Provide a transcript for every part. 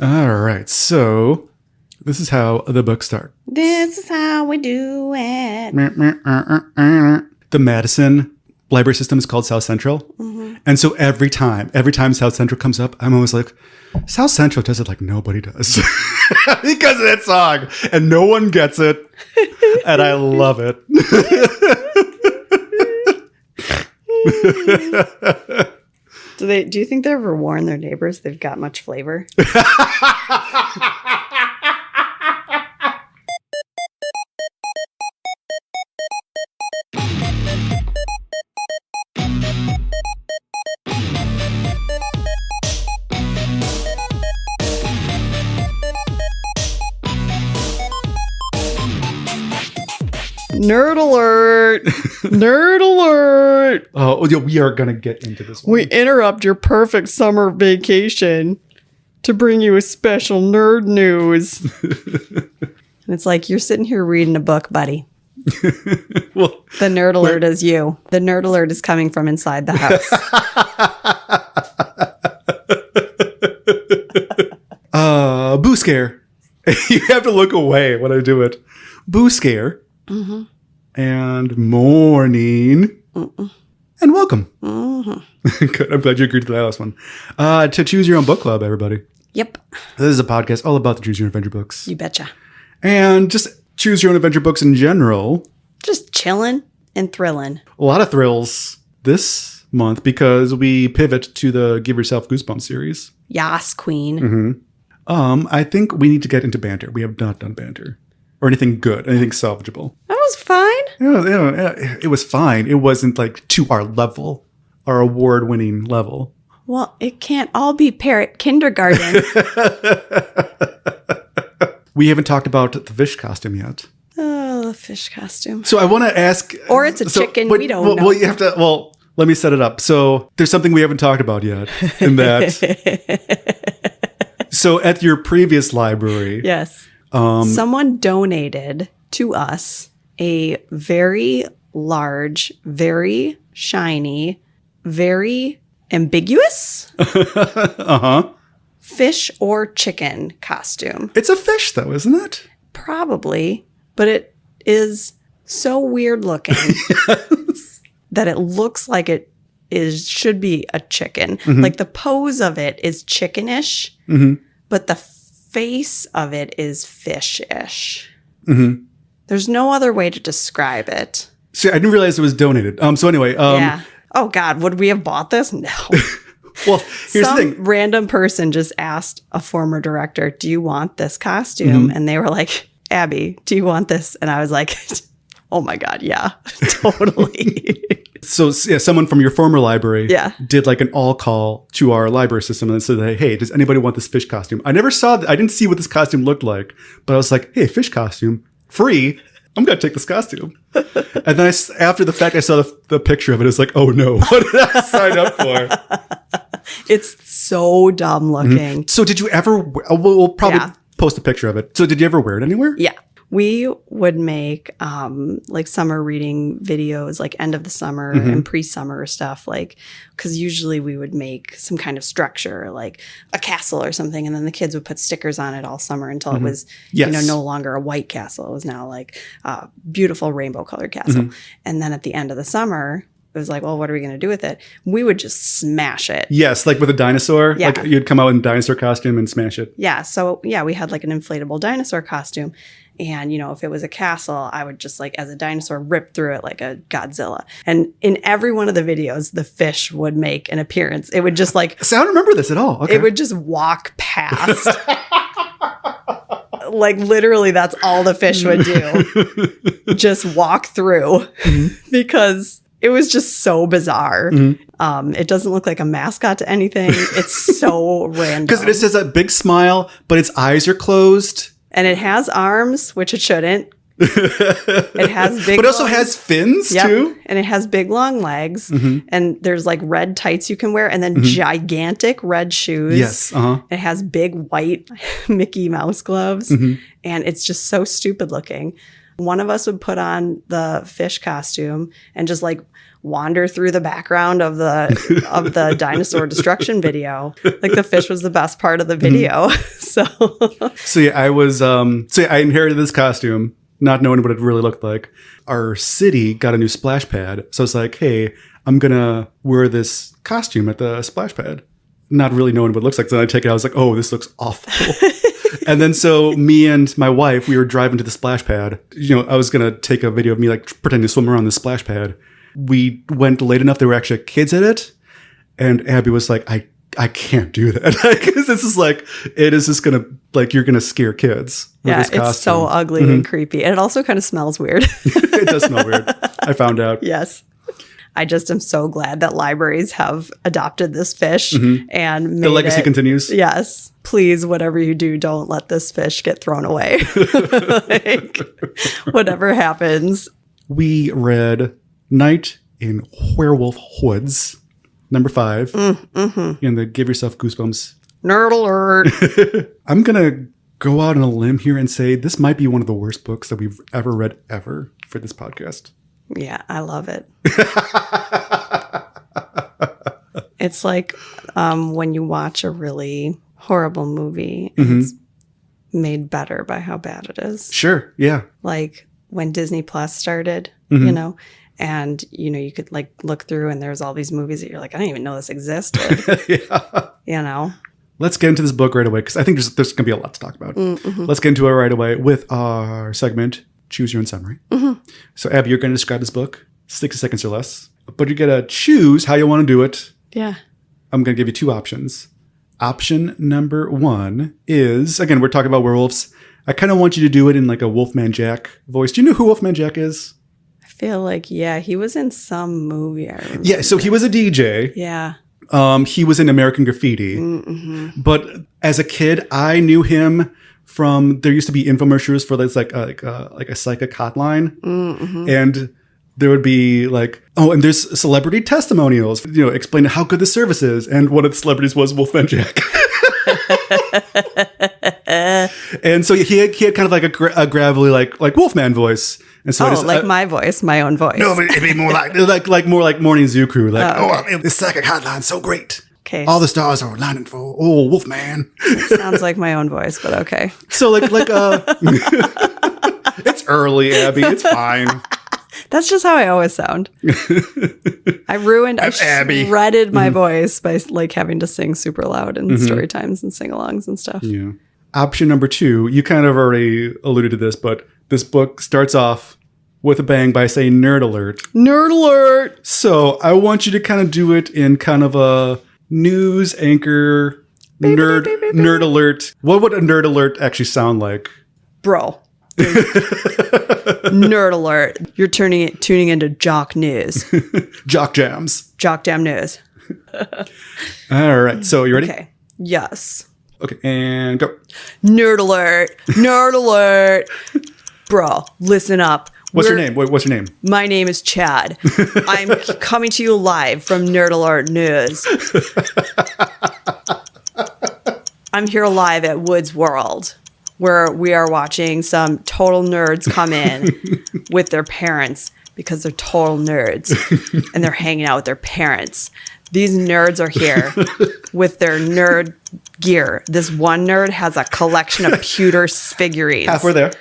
All right. So this is how the books start. This is how we do it. The Madison library system is called South Central. Mm-hmm. And so every time South Central comes up, I'm always like, South Central does it like nobody does. Because of that song. And no one gets it. And I love it. Do you think they ever warn their neighbors they've got much flavor? Nerd alert! Nerd alert! Oh, yeah, we are going to get into this one. We interrupt your perfect summer vacation to bring you a special nerd news. And it's like, you're sitting here reading a book, buddy. Well, the nerd alert is you. The nerd alert is coming from inside the house. Boo scare. You have to look away when I do it. Boo scare. Mm-hmm. And morning. Mm-mm. And welcome. Mm-hmm. Good. I'm glad you agreed to the last one. To Choose Your Own Book Club, everybody. Yep. This is a podcast all about the Choose Your Own Adventure books. You betcha. And just choose your own adventure books in general. Just chilling and thrilling. A lot of thrills this month because we pivot to the Give Yourself Goosebumps series. Yas, queen. Mm-hmm. I think we need to get into banter. We have not done banter. Or anything good, anything salvageable. That was fine. Yeah, it was fine. It wasn't like to our level, our award-winning level. Well, it can't all be parrot kindergarten. We haven't talked about the fish costume yet. Oh, the fish costume. So I want to ask... Or it's a chicken, we don't know. Well, you have to... Well, let me set it up. So there's something we haven't talked about yet in that... So at your previous library... Yes. Someone donated to us a very large, very shiny, very ambiguous fish or chicken costume. It's a fish, though, isn't it? Probably, but it is so weird looking that it looks like it should be a chicken. Mm-hmm. Like the pose of it is chickenish, but the face of it is fish-ish. Mm-hmm. There's no other way to describe it. See, I didn't realize it was donated. So anyway. Yeah. Oh, God. Would we have bought this? No. Well, here's the thing. Some random person just asked a former director, do you want this costume? Mm-hmm. And they were like, Abby, do you want this? And I was like, oh, my God. Yeah, totally. So yeah, someone from your former library did like an all call to our library system and said, hey, does anybody want this fish costume? I never saw I didn't see what this costume looked like, but I was like, hey, fish costume, free. I'm going to take this costume. And then after the fact, I saw the picture of it. It was like, oh no, what did I sign up for? It's so dumb looking. Mm-hmm. So did you ever, we'll probably post a picture of it. So did you ever wear it anywhere? Yeah. We would make like summer reading videos, like end of the summer and pre-summer stuff, like because usually we would make some kind of structure, like a castle or something, and then the kids would put stickers on it all summer until it was, no longer a white castle. It was now like a beautiful rainbow colored castle. Mm-hmm. And then at the end of the summer, it was like, well, what are we going to do with it? We would just smash it. Yes, like with a dinosaur. Yeah. Like you'd come out in a dinosaur costume and smash it. Yeah. So yeah, we had like an inflatable dinosaur costume. And, if it was a castle, I would just like, as a dinosaur, rip through it like a Godzilla. And in every one of the videos, the fish would make an appearance. It would just like... So I don't remember this at all. Okay. It would just walk past. Like literally that's all the fish would do. Just walk through. Because it was just so bizarre. Mm-hmm. It doesn't look like a mascot to anything. It's so random. Because it just has that big smile, but its eyes are closed. And it has arms, which it shouldn't. It has big, but it also has fins too. And it has big long legs. Mm-hmm. And there's like red tights you can wear, and then gigantic red shoes. Yes. It has big white Mickey Mouse gloves, and it's just so stupid looking. One of us would put on the fish costume and just like wander through the background of the dinosaur destruction video. Like the fish was the best part of the video. So yeah, I inherited this costume, not knowing what it really looked like. Our city got a new splash pad. So it's like, hey, I'm going to wear this costume at the splash pad. Not really knowing what it looks like. So then I take it out. I was like, oh, this looks awful. And then so me and my wife, we were driving to the splash pad. I was going to take a video of me like pretending to swim around the splash pad. We went late enough. There were actually kids at it. And Abby was like, I can't do that. Because this is like, it is just going to, like, you're going to scare kids. Yeah, it's so ugly and creepy. And it also kind of smells weird. It does smell weird. I found out. Yes. I just am so glad that libraries have adopted this fish and made the legacy continues. Yes. Please, whatever you do, don't let this fish get thrown away. Like, whatever happens. We read Night in Werewolf Woods, number 5. In the Give Yourself Goosebumps. Nerd alert. I'm going to go out on a limb here and say this might be one of the worst books that we've ever read ever for this podcast. Yeah, I love it. It's like when you watch a really horrible movie and it's made better by how bad it is. Sure, yeah. Like when Disney Plus started, and, you could like look through and there's all these movies that you're like, I didn't even know this existed. Yeah. Let's get into this book right away because I think there's going to be a lot to talk about. Let's get into it right away with our segment, Choose Your Own Summary. So, Abby, you're going to describe this book, 60 seconds or less, but you're going to choose how you want to do it. Yeah. I'm going to give you 2 options. Option number 1 is, again, we're talking about werewolves. I kind of want you to do it in like a Wolfman Jack voice. Do you know who Wolfman Jack is? I feel like, yeah, he was in some movie. I remember. Yeah, so he was a DJ. Yeah. He was in American Graffiti. But as a kid, I knew him from, there used to be infomercials for this like a psychic hotline. And there would be like, and there's celebrity testimonials, explaining how good the service is. And one of the celebrities was Wolfman Jack. And so he had kind of like a gravelly like Wolfman voice. And so my voice, my own voice. No, but it'd be more like more like Morning Zoo Crew. Like, this psychic hotline's so great. Okay. All the stars are lining for Wolfman. It sounds like my own voice, but okay. So it's early, Abby. It's fine. That's just how I always sound. I shredded my voice by like having to sing super loud in story times and sing-alongs and stuff. Yeah. Option number 2, you kind of already alluded to this, but this book starts off with a bang by saying nerd alert. Nerd alert! So I want you to kind of do it in kind of a news anchor nerd alert. What would a nerd alert actually sound like? Bro. Nerd alert. You're tuning into Jock News. Jock Jams. Jock Jam News. All right. So you ready? Okay. Yes. Okay. And go. Nerd alert. Nerd alert. Bro, listen up. What's your name? What's your name? My name is Chad. I'm coming to you live from Nerd Alert News. I'm here live at Woods World, where we are watching some total nerds come in with their parents because they're total nerds and they're hanging out with their parents. These nerds are here with their nerd gear. This one nerd has a collection of pewter figurines. Halfway there.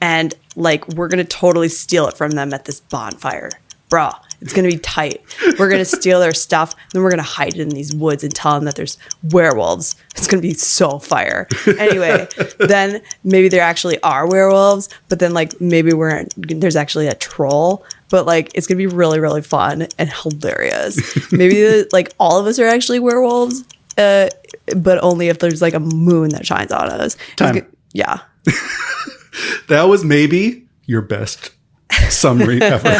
And like, we're going to totally steal it from them at this bonfire. Bro, it's going to be tight. We're going to steal their stuff. Then we're going to hide it in these woods and tell them that there's werewolves. It's going to be so fire. Anyway, then maybe there actually are werewolves. But then like maybe there's actually a troll. But like, it's going to be really, really fun and hilarious. Maybe like all of us are actually werewolves. But only if there's like a moon that shines on us. Yeah. That was maybe your best summary ever.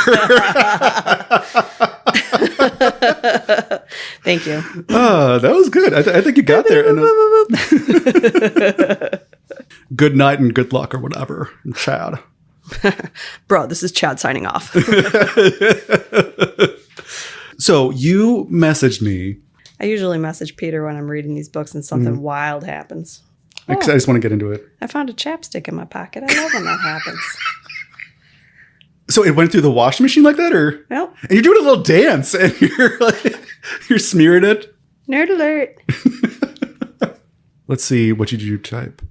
Thank you. That was good. I think you got there. Good night and good luck or whatever, Chad. Bro, this is Chad signing off. So you messaged me. I usually message Peter when I'm reading these books and something wild happens. I just want to get into it. I found a chapstick in my pocket. I love when that happens. So it went through the washing machine like that, or? Yep. And you're doing a little dance, and you're smearing it. Nerd alert. Let's see. What did you type?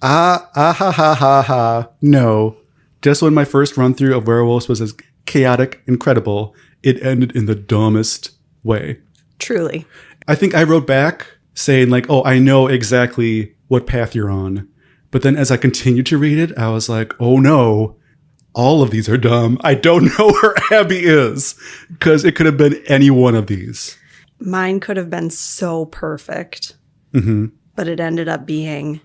Ha. No. Just when my first run through of Werewolves was as chaotic, incredible, it ended in the dumbest way. Truly. I think I wrote back saying like, oh, I know exactly what path you're on. But then as I continued to read it, I was like, oh no, all of these are dumb. I don't know where Abby is because it could have been any one of these. Mine could have been so perfect, but it ended up being...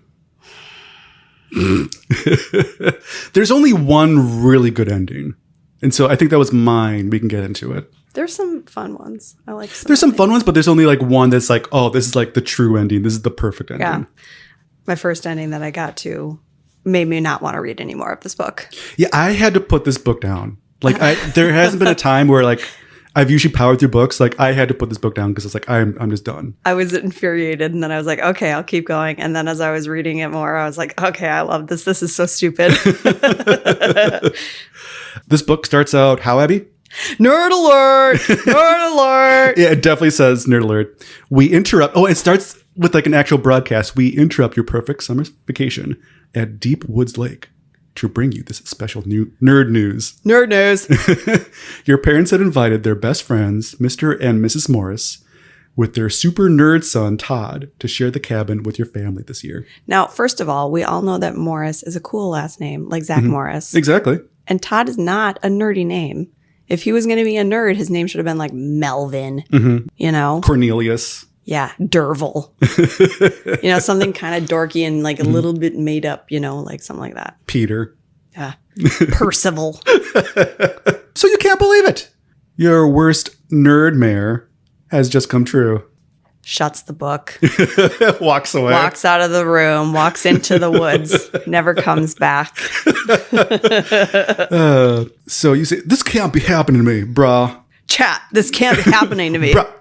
There's only one really good ending. And so I think that was mine. We can get into it. There's some fun ones. I like some. There's some fun ones, but there's only like one that's like, oh, this is like the true ending. This is the perfect ending. Yeah. My first ending that I got to made me not want to read any more of this book. Yeah, I had to put this book down. Like there hasn't been a time where like I've usually powered through books. Like I had to put this book down because it's like I'm just done. I was infuriated, and then I was like, okay, I'll keep going. And then as I was reading it more, I was like, okay, I love this. This is so stupid. This book starts out how, Abby? Nerd alert! Nerd alert! Yeah, it definitely says nerd alert. We interrupt. Oh, it starts with like an actual broadcast. We interrupt your perfect summer vacation at Deep Woods Lake to bring you this special new nerd news. Nerd news. Your parents had invited their best friends, Mr. and Mrs. Morris, with their super nerd son, Todd, to share the cabin with your family this year. Now, first of all, we all know that Morris is a cool last name, like Zach Morris. Exactly. And Todd is not a nerdy name. If he was going to be a nerd, his name should have been like Melvin, you know? Cornelius. Yeah, Dervil. You know, something kind of dorky and like a little bit made up, you know, like something like that. Peter. Yeah. Percival. So you can't believe it. Your worst nerdmare has just come true. Shuts the book. Walks away. Walks out of the room. Walks into the woods. Never comes back. So you say, this can't be happening to me, brah. Chat, this can't be happening to me. Bruh.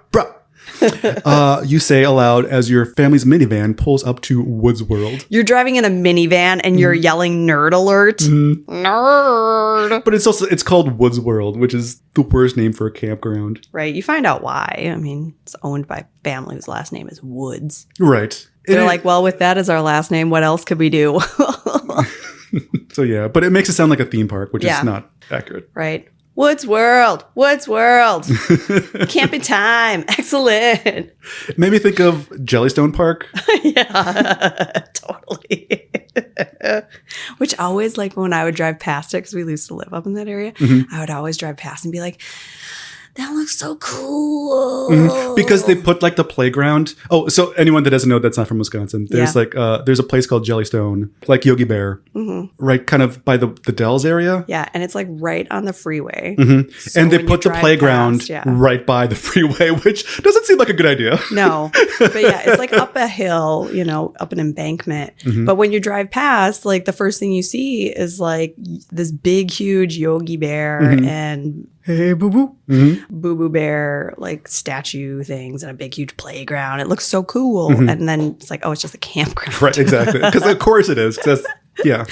You say aloud as your family's minivan pulls up to Woods World. You're driving in a minivan and you're yelling nerd alert. Nerd. But it's called Woods World, which is the worst name for a campground. Right. You find out why. I mean, it's owned by a family whose last name is Woods. Right. They're like, well, with that as our last name, what else could we do? So yeah, but it makes it sound like a theme park, which is not accurate. Right. Woods World. Woods World. Camping time. Excellent. It made me think of Jellystone Park. Yeah, totally. Which always, like when I would drive past it, because we used to live up in that area, I would always drive past and be like, that looks so cool. Because they put like the playground. Oh, so anyone that doesn't know that's not from Wisconsin, there's there's a place called Jellystone, like Yogi Bear, right kind of by the Dells area. Yeah, and it's like right on the freeway. So and they put the playground right by the freeway, which doesn't seem like a good idea. No, but yeah, it's like up a hill, you know, up an embankment. But when you drive past, like the first thing you see is like this big, huge Yogi Bear and hey, boo-boo. Boo-boo bear, like statue things and a big, huge playground. It looks so cool. And then it's like, oh, it's just a campground. Right, exactly. Because of course it is. Yeah.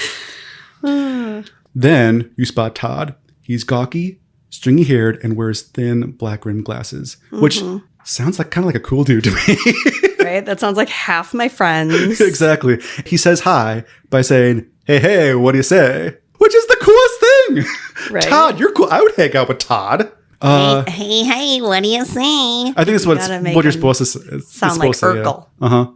Then you spot Todd. He's gawky, stringy-haired, and wears thin, black-rimmed glasses, which sounds like kind of like a cool dude to me. Right? That sounds like half my friends. Exactly. He says hi by saying, hey, what do you say? Which is the coolest thing. Right. Todd, you're cool. I would hang out with Todd. Hey, what do you say? I think it's what you're supposed to say. Sound like Urkel. Yeah.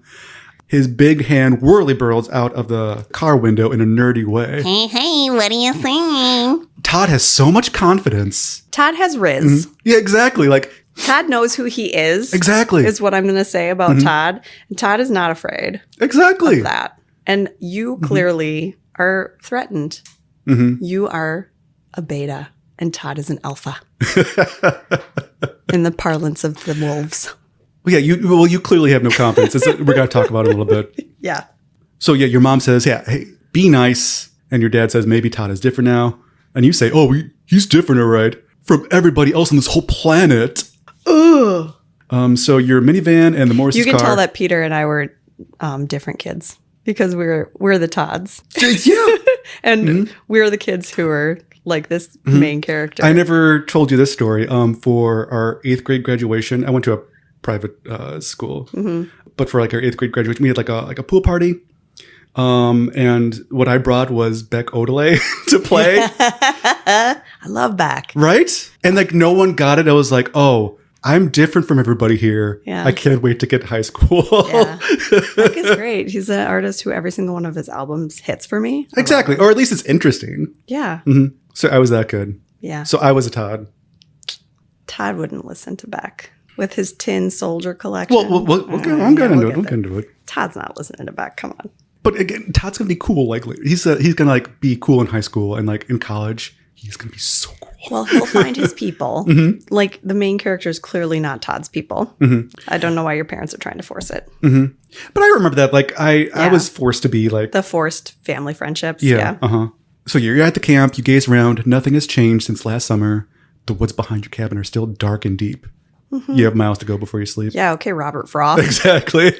His big hand whirly burls out of the car window in a nerdy way. Hey, what do you say? Todd has so much confidence. Todd has Riz. Yeah, exactly. Like Todd knows who he is. Exactly. Is what I'm going to say about Todd. And Todd is not afraid. Exactly. Of that. And you clearly are threatened. You are a beta and Todd is an alpha. In the parlance of the wolves. Well, yeah, you clearly have no confidence. We're going to talk about it a little bit. Yeah. So yeah, your mom says, hey, be nice. And your dad says, maybe Todd is different now. And you say, oh, he's different, all right, from everybody else on this whole planet. Ugh. So your minivan and the Morris's car. You can tell that Peter and I were different kids because we're the Todds. Yeah. And we're the kids who are like this main character. I never told you this story. For our 8th grade graduation, I went to a private school, but for like our 8th grade graduation, we had like a pool party. And what I brought was Beck Odelay to play. I love Beck. Right? And like no one got it. I was like, oh, I'm different from everybody here. Yeah. I can't wait to get to high school. Yeah. Beck is great. He's an artist who every single one of his albums hits for me. Exactly. Or at least it's interesting. Yeah. Mm-hmm. So I was that good. Yeah. So I was a Todd. Todd wouldn't listen to Beck with his tin soldier collection. Well, we'll get into it. Todd's not listening to Beck. Come on. But again, Todd's gonna be cool. Like he's gonna like be cool in high school and like in college, he's gonna be so cool. Well, he'll find his people. Like the main character is clearly not Todd's people. I don't know why your parents are trying to force it. But I remember that. Like I was forced to be like the forced family friendships. So you're at the camp. You gaze around. Nothing has changed since last summer. The woods behind your cabin are still dark and deep. You have miles to go before you sleep. Yeah, okay, Robert Frost. Exactly.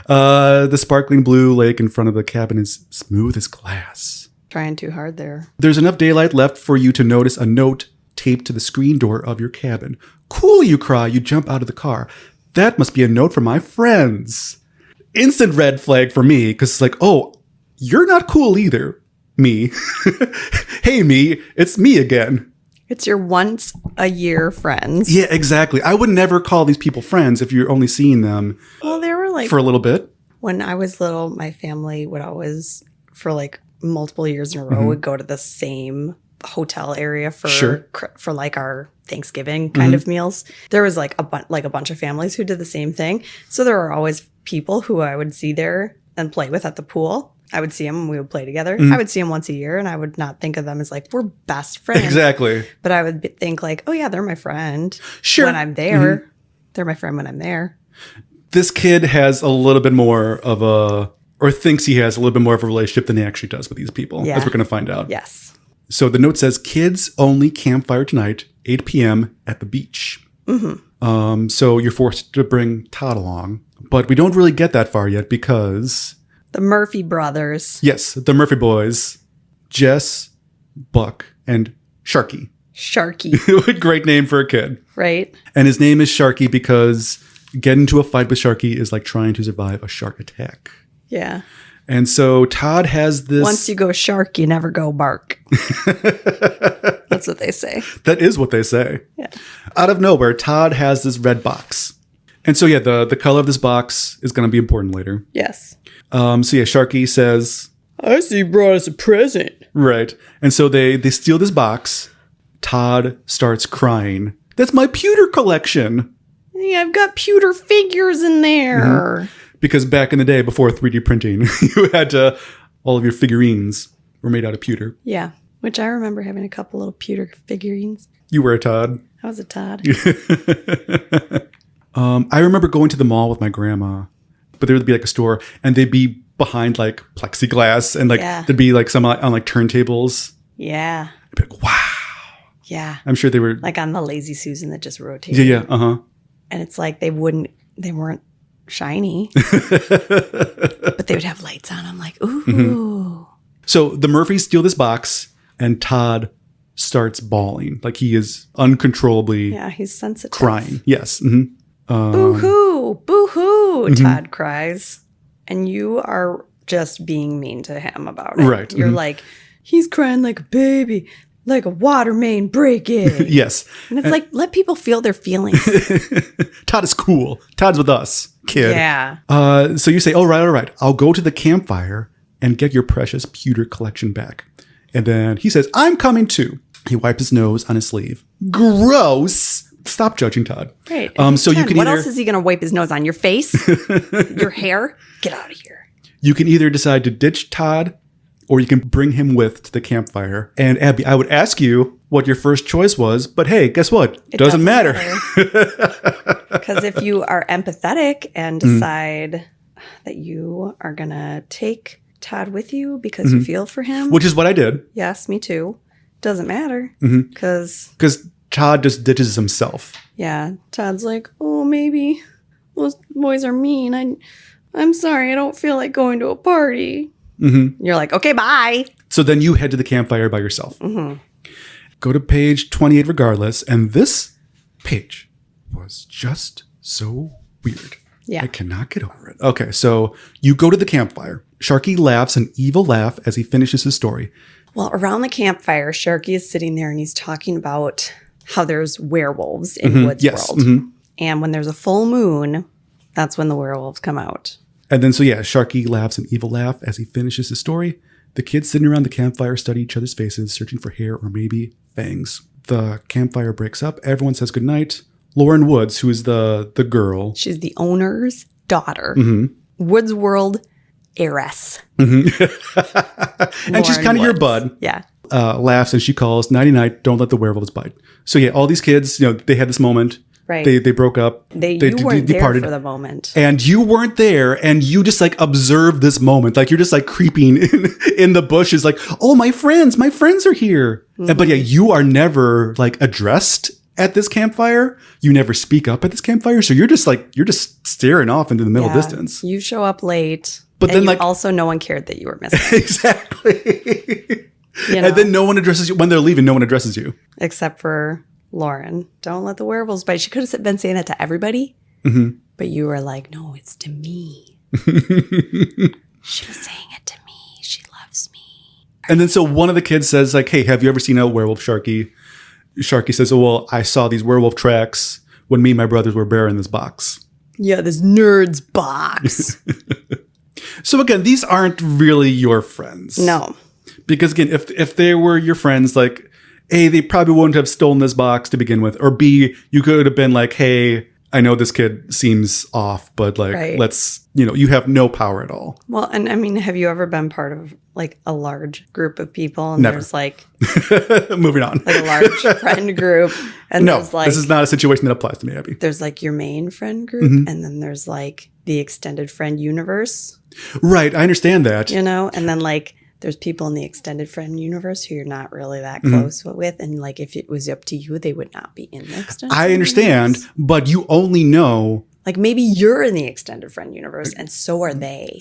The sparkling blue lake in front of the cabin is smooth as glass. Trying too hard there. There's enough daylight left for you to notice a note taped to the screen door of your cabin. Cool, you cry. You jump out of the car. That must be a note from my friends. Instant red flag for me, because it's like, oh, you're not cool either. Me. Hey, me. It's me again. It's your once a year friends. Yeah, exactly. I would never call these people friends if you're only seeing them they were like for a little bit. When I was little, my family would always, for like multiple years in a row, would go to the same hotel area for like our Thanksgiving kind of meals. There was like a bunch of families who did the same thing. So there were always people who I would see there and play with at the pool. I would see them and we would play together. I would see them once a year and I would not think of them as like, we're best friends. Exactly. But I would think like, oh yeah, they're my friend. Sure. When I'm there, they're my friend when I'm there. This kid has a little bit more of or thinks he has a little bit more of a relationship than he actually does with these people, as we're going to find out. Yes. So the note says, kids only campfire tonight, 8 p.m. at the beach. So you're forced to bring Todd along. But we don't really get that far yet because... The Murphy brothers. Yes, the Murphy boys. Jess, Buck, and Sharky. Sharky. Great name for a kid. Right. And his name is Sharky because getting into a fight with Sharky is like trying to survive a shark attack. Yeah. And so Todd has this... Once you go shark, you never go bark. That's what they say. That is what they say. Yeah. Out of nowhere, Todd has this red box. And so, yeah, the color of this box is going to be important later. Yes. Sharky says... I see you brought us a present. Right. And so they steal this box. Todd starts crying. That's my pewter collection. Hey, I've got pewter figures in there. Because back in the day, before 3D printing, you had all of your figurines were made out of pewter. Yeah. Which I remember having a couple little pewter figurines. You were a Todd. I was a Todd. I remember going to the mall with my grandma, but there would be like a store and they'd be behind like plexiglass and like there'd be like some on like turntables. Yeah. I'd be like, wow. Yeah. I'm sure they were like on the Lazy Susan that just rotated. Yeah. And it's like they weren't shiny, but they would have lights on. I'm like, ooh. So the Murphys steal this box and Todd starts bawling. Like he is uncontrollably he's sensitive. Crying. Yes. Boo-hoo. Boo-hoo. Todd cries. And you are just being mean to him about it. Right. You're like, he's crying like a baby, like a water main breaking. Yes. And it's like, let people feel their feelings. Todd is cool. Todd's with us, kid. Yeah. So you say, all right. I'll go to the campfire and get your precious pewter collection back. And then he says, I'm coming too. He wipes his nose on his sleeve. Gross. Stop judging Todd. Right. So you can what else is he going to wipe his nose on? Your face? Your hair? Get out of here. You can either decide to ditch Todd or you can bring him with to the campfire. And Abby, I would ask you what your first choice was, but hey, guess what? It doesn't matter. Because if you are empathetic and decide that you are going to take Todd with you because you feel for him. Which is what I did. Yes, me too. Doesn't matter. Because Todd just ditches himself. Yeah. Todd's like, oh, maybe those boys are mean. I'm sorry. I don't feel like going to a party. You're like, okay, bye. So then you head to the campfire by yourself. Go to page 28 regardless. And this page was just so weird. Yeah. I cannot get over it. Okay, so you go to the campfire. Sharky laughs an evil laugh as he finishes his story. Well, around the campfire, Sharky is sitting there and he's talking about how there's werewolves in Woods World. Mm-hmm. And when there's a full moon, that's when the werewolves come out. And then, so yeah, Sharky laughs an evil laugh as he finishes his story. The kids sitting around the campfire study each other's faces, searching for hair or maybe fangs. The campfire breaks up. Everyone says goodnight. Lauren Woods, who is the girl. She's the owner's daughter. Woods World heiress. And she's kind of your bud. Yeah. Laughs and she calls, nighty night, don't let the werewolves bite. So yeah, all these kids, they had this moment. Right. They broke up. You weren't departed there for the moment. And you weren't there, and you just like observed this moment. Like you're just like creeping in the bushes, like, oh, my friends are here. But yeah, you are never like addressed at this campfire. You never speak up at this campfire. So you're just staring off into the middle distance. You show up late. But then also no one cared that you were missing. Exactly. And then no one addresses you when they're leaving. No one addresses you. Except for Lauren. Don't let the werewolves bite. She could have been saying that to everybody. But you were like, no, it's to me. She was saying it to me. She loves me. And then so one of the kids says like, hey, have you ever seen a werewolf, Sharky? Sharky says, oh, well, I saw these werewolf tracks when me and my brothers were bearing this box. Yeah, this nerd's box. So again, these aren't really your friends. No. Because again, if they were your friends, like, A, they probably wouldn't have stolen this box to begin with. Or B, you could have been like, hey, I know this kid seems off, but like, let's, you have no power at all. Well, and I mean, have you ever been part of like a large group of people and Never. There's like moving on, like a large friend group, and no, there's like, this is not a situation that applies to me, Abby. There's like your main friend group, and then there's like the extended friend universe. Right, I understand that. And then like there's people in the extended friend universe who you're not really that close with, and like if it was up to you, they would not be in the extended. I understand, universe. But you only know. Like maybe you're in the extended friend universe and so are they.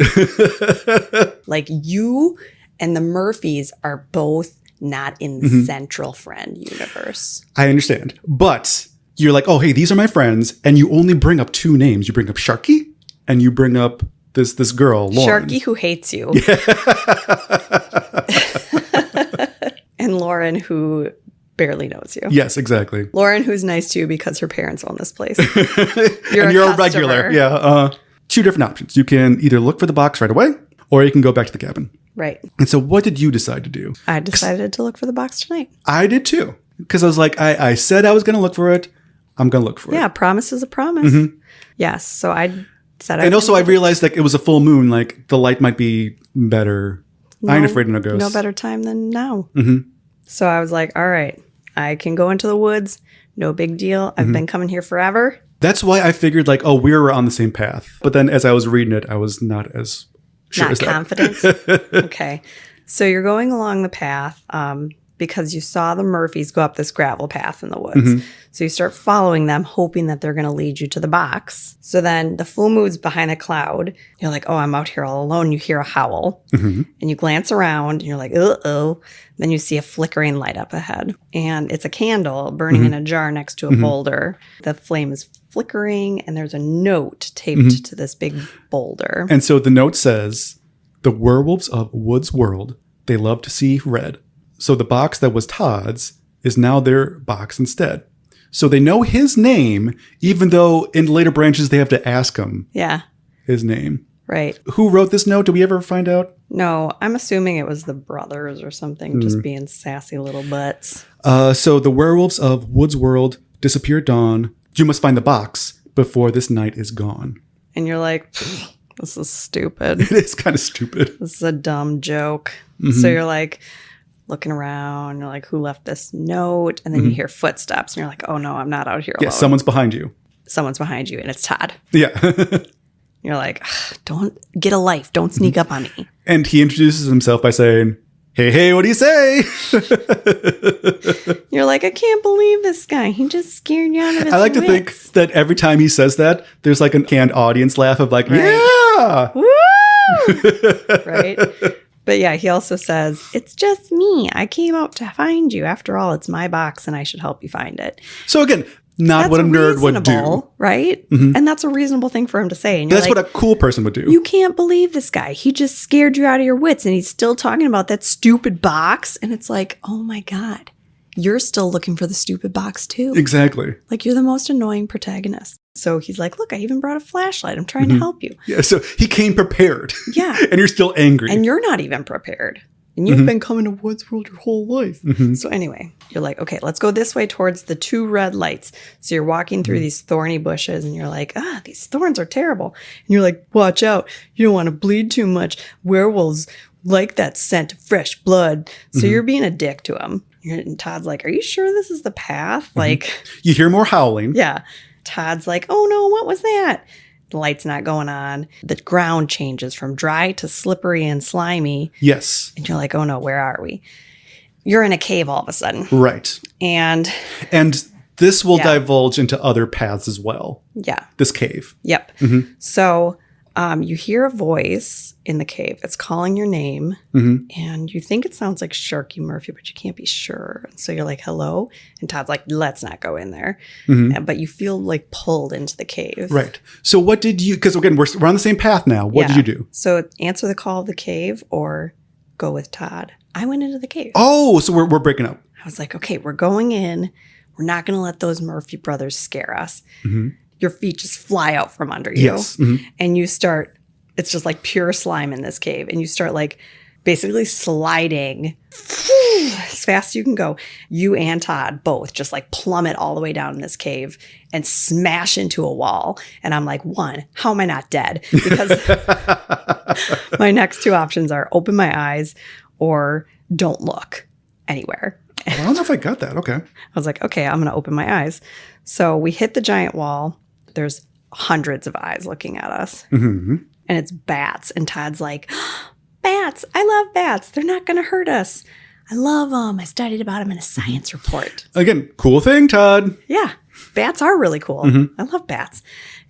Like you and the Murphys are both not in the central friend universe. I understand. But you're like, oh, hey, these are my friends. And you only bring up two names. You bring up Sharky and you bring up this girl, Lauren. Sharky who hates you. And Lauren who barely knows you. Yes, exactly. Lauren, who's nice to you because her parents own this place. You're a regular. Yeah. Two different options. You can either look for the box right away, or you can go back to the cabin. Right. And so what did you decide to do? I decided to look for the box tonight. I did too. Because I was like, I said I was going to look for it. I'm going to look for it. Yeah, promise is a promise. Yes. So I said I And also I realized like it was a full moon. Like the light might be better. I ain't afraid of no ghosts. No better time than now. So I was like, all right, I can go into the woods. No big deal. I've been coming here forever. That's why I figured like, oh, we were on the same path. But then as I was reading it, I was not as sure as that. Not confident? Okay. So you're going along the path because you saw the Murphys go up this gravel path in the woods. So you start following them, hoping that they're going to lead you to the box. So then the full moon's behind a cloud. You're like, oh, I'm out here all alone. You hear a howl. And you glance around and you're like, uh-oh. Then you see a flickering light up ahead. And it's a candle burning in a jar next to a boulder. The flame is flickering and there's a note taped to this big boulder. And so the note says, the werewolves of Woods World, they love to see red. So the box that was Todd's is now their box instead. So they know his name, even though in later branches they have to ask him his name. Right. Who wrote this note? Do we ever find out? No, I'm assuming it was the brothers or something, just being sassy little butts. So the werewolves of Woods World disappear at dawn. You must find the box before this night is gone. And you're like, this is stupid. It is kind of stupid. This is a dumb joke. So you're like looking around. You're like, who left this note? And then you hear footsteps and you're like, oh no, I'm not out here alone. Yeah, someone's behind you. Someone's behind you and it's Todd. Yeah. You're like, don't get a life. Don't sneak up on me. And he introduces himself by saying, hey, what do you say? You're like, I can't believe this guy. He just scared you out of his I like wits. to think that every time he says that, there's like a canned audience laugh of like, yeah! Woo! Right? But yeah, he also says, it's just me. I came out to find you. After all, it's my box and I should help you find it. So again, not what a nerd would do. Right? Mm-hmm. And that's a reasonable thing for him to say. And that's like, what a cool person would do. You can't believe this guy. He just scared you out of your wits and he's still talking about that stupid box. And it's like, oh my God, you're still looking for the stupid box too. Exactly. Like you're the most annoying protagonist. So he's like, look, I even brought a flashlight. I'm trying to help you. Yeah. So he came prepared. Yeah. And you're still angry. And you're not even prepared. And you've been coming to Woods World your whole life. So anyway, you're like, okay, let's go this way towards the 2 red lights. So you're walking through these thorny bushes and you're like, these thorns are terrible. And you're like, watch out. You don't want to bleed too much. Werewolves like that scent of fresh blood. So you're being a dick to him. And Todd's like, are you sure this is the path? Like, you hear more howling. Yeah. Todd's like, oh no, what was that? The light's not going on. The ground changes from dry to slippery and slimy. Yes. And you're like, oh no, where are we? You're in a cave all of a sudden. Right. And this will divulge into other paths as well. Yeah. This cave. Yep. So you hear a voice in the cave. It's calling your name. And you think it sounds like Sharky Murphy, but you can't be sure. And so you're like, hello? And Todd's like, let's not go in there. But you feel like pulled into the cave. Right. So what did you, because again, we're on the same path now. What did you do? So answer the call of the cave or go with Todd. I went into the cave. Oh, so we're breaking up. I was like, okay, we're going in. We're not going to let those Murphy brothers scare us. Your feet just fly out from under you. Yes. And you start, it's just like pure slime in this cave. And you start like basically sliding as fast as you can go. You and Todd both just like plummet all the way down in this cave and smash into a wall. And I'm like, one, how am I not dead? Because my next 2 options are open my eyes or don't look anywhere. I don't know if I got that. Okay. I was like, okay, I'm going to open my eyes. So we hit the giant wall. There's hundreds of eyes looking at us. And it's bats. And Todd's like, bats. I love bats. They're not going to hurt us. I love them. I studied about them in a science report. Again, cool thing, Todd. Yeah. Bats are really cool. I love bats.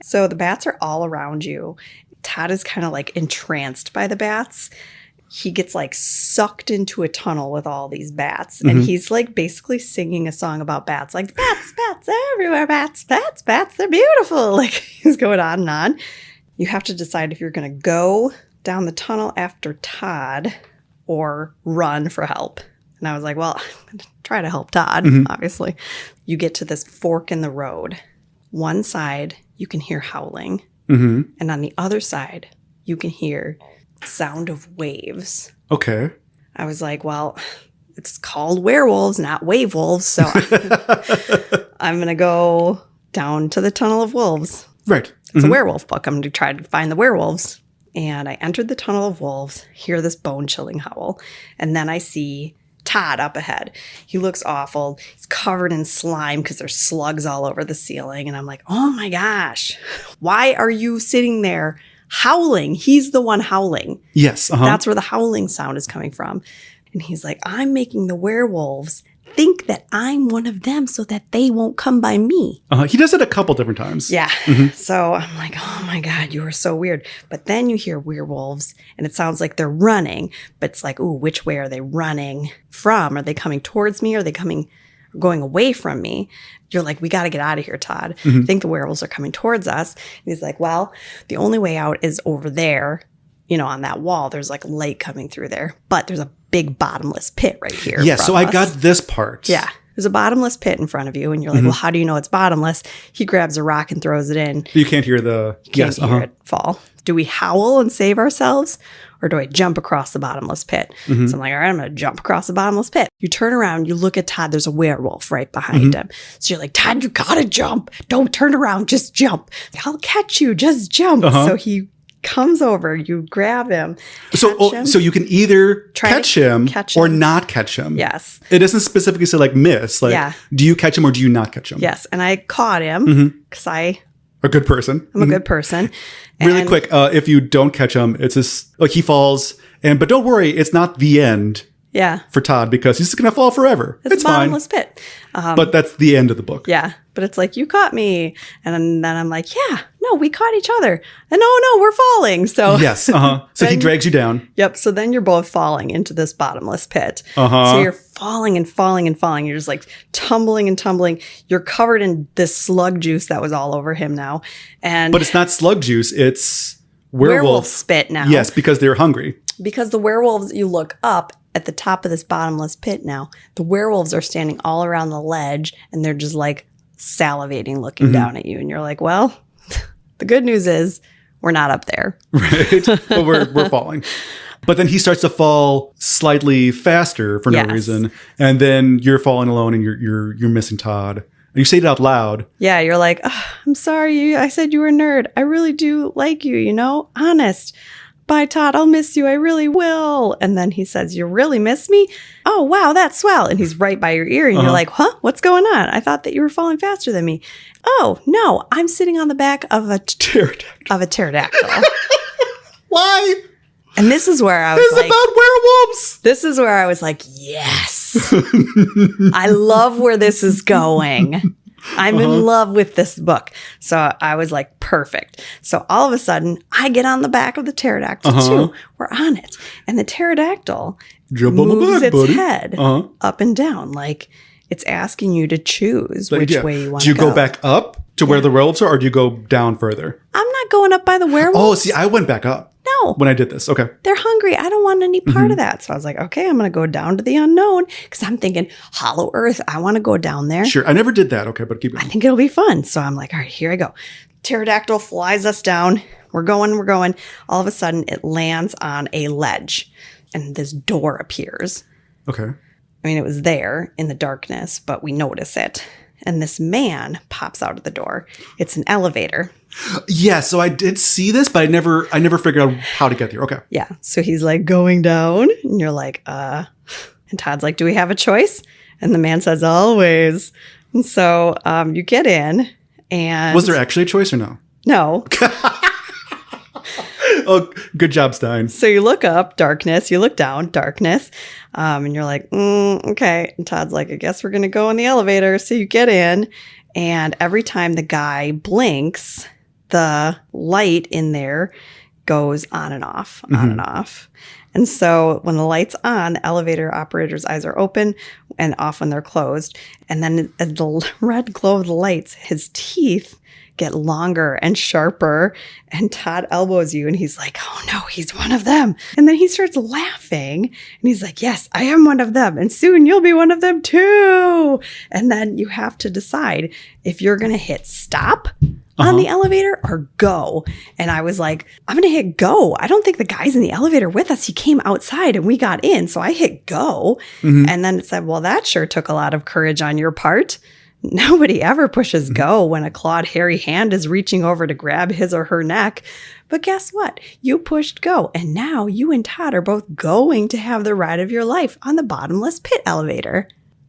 So the bats are all around you. Todd is kind of like entranced by the bats. He gets like sucked into a tunnel with all these bats. And he's like basically singing a song about bats. Like, bats, bats everywhere, bats, bats, bats, they're beautiful. Like he's going on and on. You have to decide if you're going to go down the tunnel after Todd or run for help. And I was like, well, I'm going to try to help Todd, obviously. You get to this fork in the road. One side, you can hear howling. And on the other side, you can hear sound of waves. Okay. I was like, well, it's called werewolves, not wave wolves. So I'm going to go down to the tunnel of wolves. Right. It's a werewolf book. I'm going to try to find the werewolves. And I entered the tunnel of wolves, hear this bone-chilling howl. And then I see Todd up ahead. He looks awful. He's covered in slime because there's slugs all over the ceiling. And I'm like, oh my gosh, why are you sitting there howling? He's the one howling. Yes. That's where the howling sound is coming from. And he's like, I'm making the werewolves think that I'm one of them so that they won't come by me. He does it a couple different times. Yeah. So I'm like, oh my God, you are so weird. But then you hear werewolves and it sounds like they're running, but it's like, ooh, which way are they running from? Are they coming towards me? Are they going away from me? You're like, we got to get out of here, Todd. I think the werewolves are coming towards us. And he's like, well, the only way out is over there, on that wall. There's like light coming through there, but there's a big bottomless pit right here. Yeah, so I got this part. Yeah, there's a bottomless pit in front of you, and you're like, well, how do you know it's bottomless? He grabs a rock and throws it in. You can't hear the... Hear it fall. Do we howl and save ourselves, or do I jump across the bottomless pit? So I'm like, all right, I'm going to jump across the bottomless pit. You turn around, you look at Todd, there's a werewolf right behind him. So you're like, Todd, you got to jump. Don't turn around, just jump. I'll catch you, just jump. So he comes over, you grab him. So you can either catch him or not catch him. Yes. It doesn't specifically say like miss. Like, do you catch him or do you not catch him? Yes. And I caught him because I'm a good person. I'm a good person. Really quick, if you don't catch him, it's just like he falls. But don't worry, it's not the end. Yeah. For Todd, because he's just going to fall forever. It's a bottomless fine. pit. But that's the end of the book. Yeah. But it's like, you caught me. And then I'm like, yeah, no, we caught each other. And no, we're falling. So yes. So he drags you down. Yep. So then you're both falling into this bottomless pit. So you're falling and falling and falling. You're just like tumbling and tumbling. You're covered in this slug juice that was all over him now. But it's not slug juice. It's werewolf spit now. Yes, because they're hungry. Because the werewolves, you look up at the top of this bottomless pit now. The werewolves are standing all around the ledge and they're just like salivating, looking down at you. And you're like, well, the good news is we're not up there. Right. But we're falling. But then he starts to fall slightly faster for no reason. And then you're falling alone and you're missing Todd. And you say it out loud. Yeah, you're like, oh, I'm sorry. I said you were a nerd. I really do like you, honest. Bye, Todd. I'll miss you. I really will. And then he says, you really miss me? Oh, wow, that's swell. And he's right by your ear. And you're like, huh? What's going on? I thought that you were falling faster than me. Oh, no, I'm sitting on the back of a pterodactyl. Why? And this is where I was like, about werewolves. This is where I was like, yes. I love where this is going. I'm in love with this book. So I was like, perfect. So all of a sudden, I get on the back of the pterodactyl too. We're on it. And the pterodactyl moves its head up and down. Like it's asking you to choose which way you want to go. Do you go back up to where the werewolves are, or do you go down further? I'm not going up by the werewolves. Oh, see, I went back up. No. When I did this. Okay. They're hungry. I don't want any part of that. So I was like, okay, I'm going to go down to the unknown because I'm thinking Hollow Earth. I want to go down there. Sure. I never did that. Okay, but keep going. I think it'll be fun. So I'm like, all right, here I go. Pterodactyl flies us down. We're going. All of a sudden, it lands on a ledge and this door appears. Okay. I mean, it was there in the darkness, but we notice it. And this man pops out of the door. It's an elevator. Yeah, so I did see this, but I never figured out how to get there. Okay. Yeah. So he's like going down, and you're like, And Todd's like, do we have a choice? And the man says, always. And so you get in, and was there actually a choice or no? No. Oh, good job, Stine. So you look up, darkness. You look down, darkness. And you're like, okay. And Todd's like, I guess we're going to go in the elevator. So you get in, and every time the guy blinks, the light in there goes on and off, on and off. And so when the light's on, the elevator operator's eyes are open and off when they're closed. And then as the red glow of the lights, his teeth get longer and sharper. And Todd elbows you and he's like, oh no, he's one of them. And then he starts laughing and he's like, yes, I am one of them. And soon you'll be one of them too. And then you have to decide if you're going to hit stop on the elevator or go. And I was like, I'm going to hit go. I don't think the guy's in the elevator with us. He came outside and we got in. So I hit go. And then it said, well, that sure took a lot of courage on your part. Nobody ever pushes go when a clawed, hairy hand is reaching over to grab his or her neck. But guess what? You pushed go. And now you and Todd are both going to have the ride of your life on the bottomless pit elevator.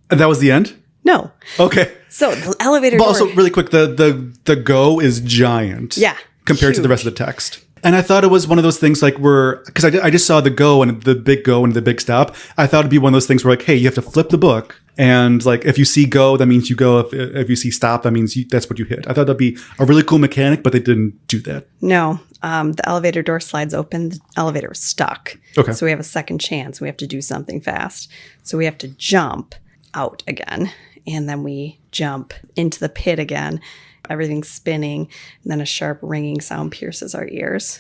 And that was the end? No. Okay. So the elevator but door. Also, really quick, the go is giant. Yeah. Compared to the rest of the text. And I thought it was one of those things like where, because I just saw the go and the big stop. I thought it'd be one of those things where like, hey, you have to flip the book. And like, if you see go, that means you go. If you see stop, that means that's what you hit. I thought that'd be a really cool mechanic, but they didn't do that. No. The elevator door slides open. The elevator is stuck. Okay. So we have a second chance. We have to do something fast. So we have to jump out again. And then we jump into the pit again. Everything's spinning. And then a sharp ringing sound pierces our ears.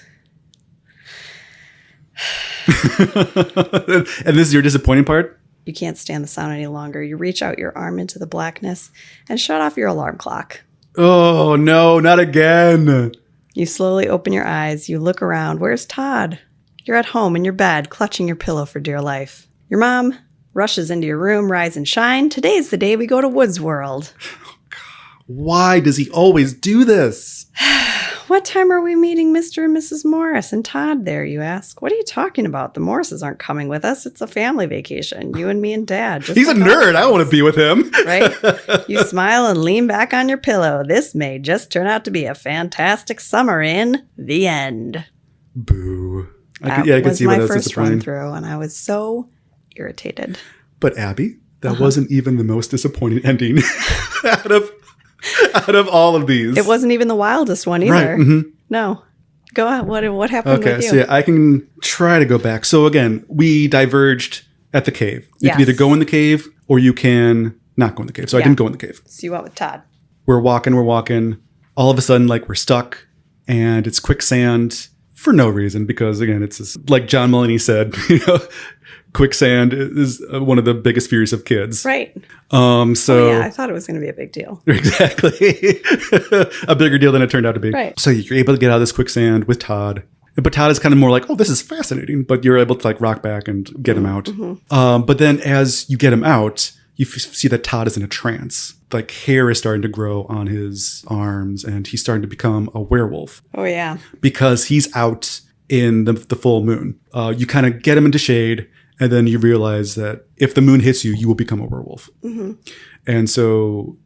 And this is your disappointing part? You can't stand the sound any longer. You reach out your arm into the blackness and shut off your alarm clock. Oh, no, not again. You slowly open your eyes. You look around. Where's Todd? You're at home in your bed, clutching your pillow for dear life. Your mom rushes into your room, rise and shine. Today's the day we go to Woods World. Why does he always do this? What time are we meeting Mr. and Mrs. Morris and Todd there, you ask? What are you talking about? The Morrises aren't coming with us. It's a family vacation. You and me and Dad. He's a nerd. I don't want to be with him. Right? You smile and lean back on your pillow. This may just turn out to be a fantastic summer in the end. Boo. I could see why that's disappointing. That was my first run through, and I was so irritated. But Abby, that wasn't even the most disappointing ending out of all of these. It wasn't even the wildest one either. Right. No. Go on. What happened with you? Okay, so yeah, I can try to go back. So again, we diverged at the cave. You can either go in the cave or you can not go in the cave. So I didn't go in the cave. So you went with Todd. We're walking. All of a sudden, like, we're stuck and it's quicksand for no reason because, again, it's just, like John Mulaney said, quicksand is one of the biggest fears of kids. Right. So I thought it was going to be a big deal. Exactly. A bigger deal than it turned out to be. Right. So you're able to get out of this quicksand with Todd. But Todd is kind of more like, oh, this is fascinating. But you're able to like rock back and get him out. But then as you get him out, you see that Todd is in a trance. Like hair is starting to grow on his arms and he's starting to become a werewolf. Oh, yeah. Because he's out in the full moon. You kind of get him into shade. And then you realize that if the moon hits you, you will become a werewolf. And so,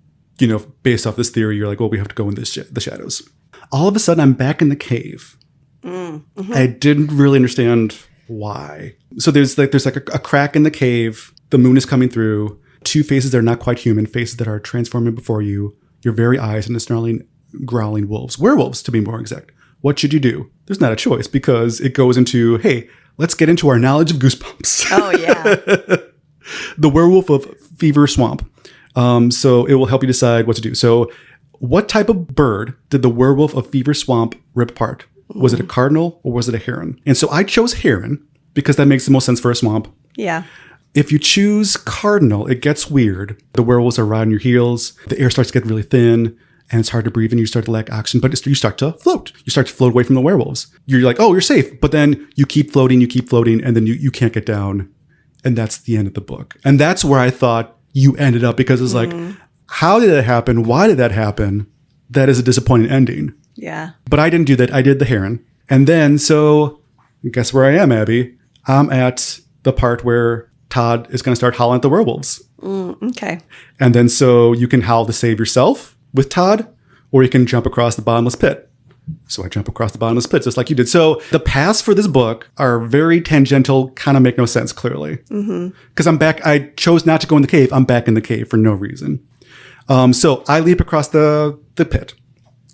based off this theory, you're like, well, we have to go in the shadows. All of a sudden, I'm back in the cave. I didn't really understand why. So there's like a crack in the cave. The moon is coming through. Two faces that are not quite human, faces that are transforming before you. Your very eyes and the snarling, growling wolves. Werewolves, to be more exact. What should you do? There's not a choice because it goes into, hey, let's get into our knowledge of Goosebumps. Oh, yeah. The Werewolf of Fever Swamp. So it will help you decide what to do. So what type of bird did the Werewolf of Fever Swamp rip apart? Was it a cardinal or was it a heron? And so I chose heron because that makes the most sense for a swamp. Yeah. If you choose cardinal, it gets weird. The werewolves are right on your heels. The air starts to get really thin. And it's hard to breathe and you start to lack oxygen, but you start to float. You start to float away from the werewolves. You're like, oh, you're safe. But then you keep floating, and then you can't get down. And that's the end of the book. And that's where I thought you ended up because it's like, how did that happen? Why did that happen? That is a disappointing ending. Yeah. But I didn't do that. I did the heron. And then, so guess where I am, Abby? I'm at the part where Todd is going to start howling at the werewolves. Okay. And then so you can howl to save yourself with Todd, or you can jump across the bottomless pit. So I jump across the bottomless pit just like you did. So the paths for this book are very tangential, kind of make no sense, clearly. Because I'm back. I chose not to go in the cave. I'm back in the cave for no reason. So I leap across the pit,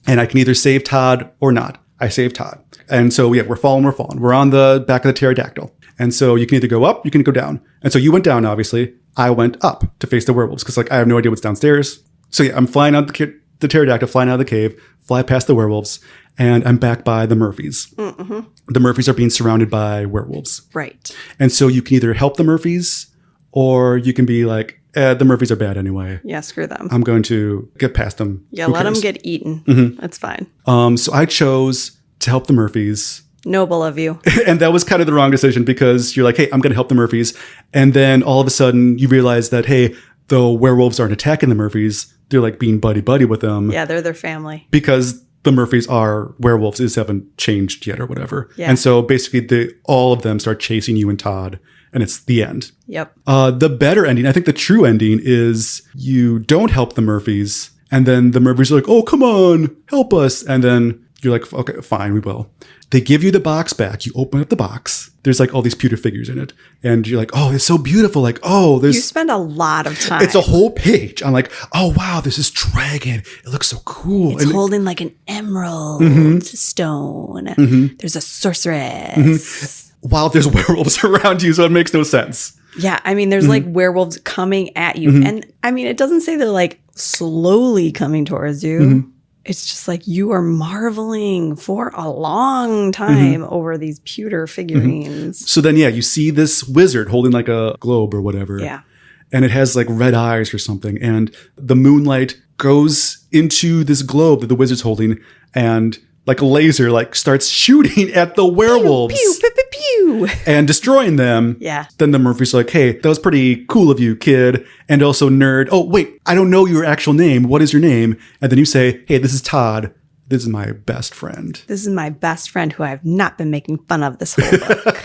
and I can either save Todd or not. I save Todd. And so we're falling. We're on the back of the pterodactyl. And so you can either go up, you can go down. And so you went down, obviously. I went up to face the werewolves because I have no idea what's downstairs. So yeah, I'm flying out the pterodactyl, flying out of the cave, fly past the werewolves, and I'm back by the Murphys. The Murphys are being surrounded by werewolves. Right. And so you can either help the Murphys or you can be like, the Murphys are bad anyway. Yeah, screw them. I'm going to get past them. Yeah, let them get eaten. That's fine. So I chose to help the Murphys. Noble of you. And that was kind of the wrong decision because you're like, hey, I'm going to help the Murphys. And then all of a sudden you realize that, hey, the werewolves aren't attacking the Murphys. They're like being buddy-buddy with them. Yeah, they're their family. Because the Murphys are werewolves, just haven't changed yet or whatever. Yeah. And so basically all of them start chasing you and Todd, and it's the end. Yep. The better ending, I think the true ending is you don't help the Murphys, and then the Murphys are like, oh, come on, help us. And then you're like, okay, fine, we will. They give you the box back. You open up the box. There's like all these pewter figures in it. And you're like, oh, it's so beautiful. Like, oh, there's... You spend a lot of time. It's a whole page. I'm like, oh, wow, there's this dragon. It looks so cool. It's holding like an emerald stone. There's a sorceress. While there's werewolves around you, so it makes no sense. Yeah, I mean, there's like werewolves coming at you. And I mean, it doesn't say they're like slowly coming towards you. It's just like you are marveling for a long time over these pewter figurines. So then, yeah, you see this wizard holding like a globe or whatever. Yeah. And it has like red eyes or something. And the moonlight goes into this globe that the wizard's holding. And like a laser like starts shooting at the werewolves. Pew, pew, pew, pew, pew. And destroying them. Yeah. Then the Murphys are like, hey, that was pretty cool of you, kid. And also nerd. Oh, wait, I don't know your actual name. What is your name? And then you say, hey, this is Todd. This is my best friend. This is my best friend who I have not been making fun of this whole book.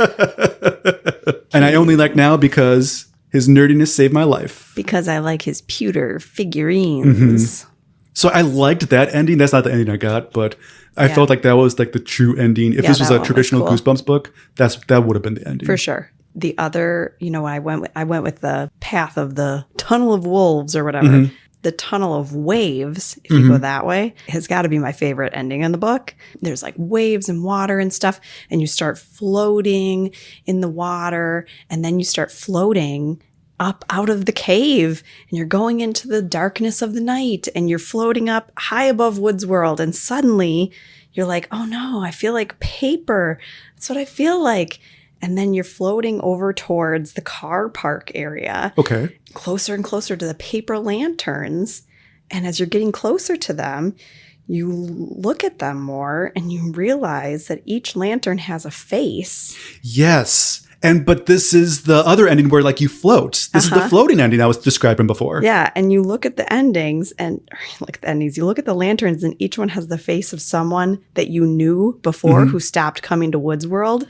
And I only like now because his nerdiness saved my life. Because I like his pewter figurines. So I liked that ending. That's not the ending I got, but I felt like that was like the true ending. If this was a traditional Goosebumps book, that would have been the ending. For sure. the other, I went with the path of the tunnel of wolves or whatever. The tunnel of waves, if you go that way, has got to be my favorite ending in the book. There's like waves and water and stuff, and you start floating in the water, and then you start floating up out of the cave, and you're going into the darkness of the night, and you're floating up high above Woods World, and suddenly you're like, oh no, I feel like paper. That's what I feel like. And then you're floating over towards the car park area. Okay. Closer and closer to the paper lanterns. And as you're getting closer to them, you look at them more and you realize that each lantern has a face. Yes. But this is the other ending where like you float. This is the floating ending I was describing before. Yeah. And you look at the endings you look at the lanterns, and each one has the face of someone that you knew before who stopped coming to Woods World.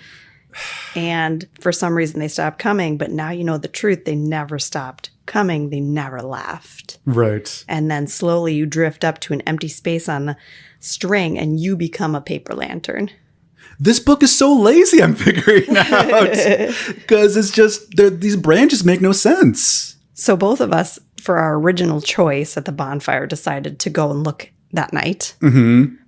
And for some reason they stopped coming, but now you know the truth. They never stopped coming. They never left. Right. And then slowly you drift up to an empty space on the string and you become a paper lantern. This book is so lazy, I'm figuring out. Because it's just, these branches make no sense. So both of us, for our original choice at the bonfire, decided to go and look that night.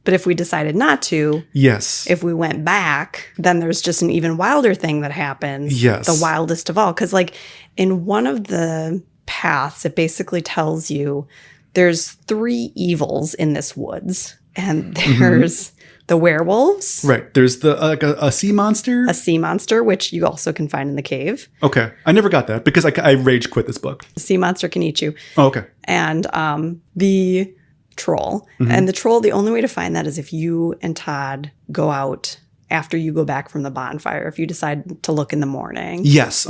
But if we decided not to, if we went back, then there's just an even wilder thing that happens. Yes. The wildest of all. Because like in one of the paths, it basically tells you there's 3 evils in this woods. And there's the werewolves. Right. There's the a sea monster. A sea monster, which you also can find in the cave. Okay. I never got that because I rage quit this book. The sea monster can eat you. Oh, okay. And the troll. And the troll, the only way to find that is if you and Todd go out after you go back from the bonfire. If you decide to look in the morning. Yes.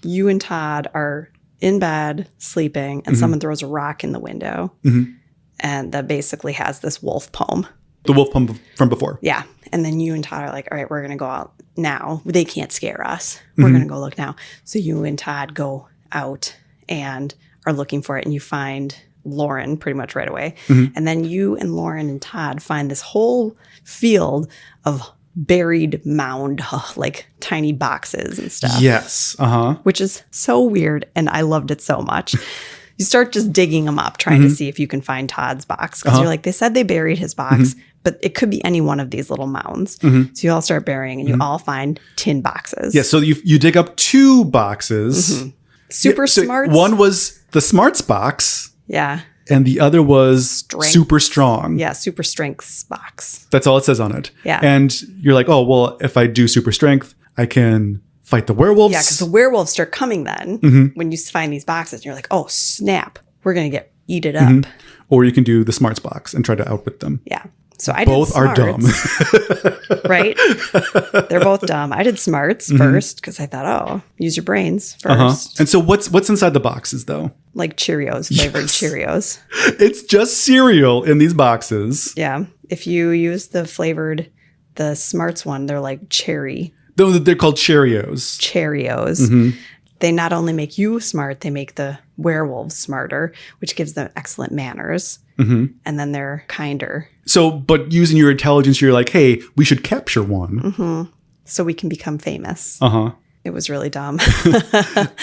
You and Todd are in bed sleeping and someone throws a rock in the window. And that basically has this wolf poem. The wolf poem from before. Yeah. And then you and Todd are like, all right, we're going to go out now. They can't scare us. We're going to go look now. So you and Todd go out and are looking for it, and you find Lauren pretty much right away. And then you and Lauren and Todd find this whole field of buried mound, like tiny boxes and stuff. Yes. Which is so weird. And I loved it so much. You start just digging them up, trying to see if you can find Todd's box. Because you're like, they said they buried his box, but it could be any one of these little mounds. So you all start burying and you all find tin boxes. Yeah, so you dig up 2 boxes. Super smarts. One was the smarts box. Yeah. And the other was super strong. Yeah, super strengths box. That's all it says on it. Yeah. And you're like, oh, well, if I do super strength, I can fight the werewolves. Yeah, because the werewolves start coming then when you find these boxes. And you're like, oh, snap. We're going to get eated up. Or you can do the smarts box and try to outwit them. Yeah. So I both did are dumb. Right? They're both dumb. I did smarts first because I thought, oh, use your brains first. And so what's inside the boxes, though? Like Cheerios, flavored Cheerios. It's just cereal in these boxes. Yeah. If you use the smarts one, they're like cherry. They're called Cheerios. Cheerios. They not only make you smart, they make the werewolves smarter, which gives them excellent manners. And then they're kinder. So, but using your intelligence, you're like, hey, we should capture one. So we can become famous. It was really dumb.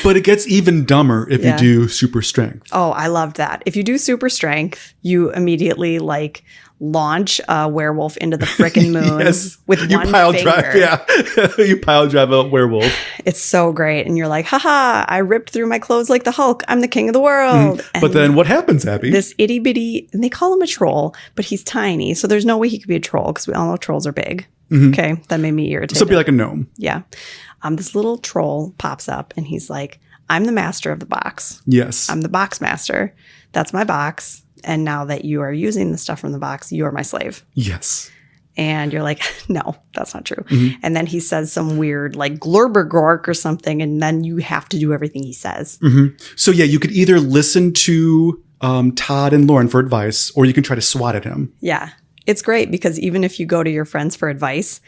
But it gets even dumber if you do super strength. Oh, I loved that. If you do super strength, you immediately like launch a werewolf into the frickin' moon with one finger. Drive, you pile drive a werewolf. It's so great. And you're like, haha, I ripped through my clothes like the Hulk. I'm the king of the world. But then what happens, Abby? This itty bitty, and they call him a troll, but he's tiny. So there's no way he could be a troll because we all know trolls are big. Okay. That made me irritated. So it'd be like a gnome. Yeah. This little troll pops up and he's like, I'm the master of the box. Yes. I'm the box master. That's my box. And now that you are using the stuff from the box, you are my slave. Yes. And you're like, no, that's not true. And then he says some weird like glurbergork or something. And then you have to do everything he says. So yeah, you could either listen to Todd and Lauren for advice, or you can try to swat at him. Yeah. It's great because even if you go to your friends for advice,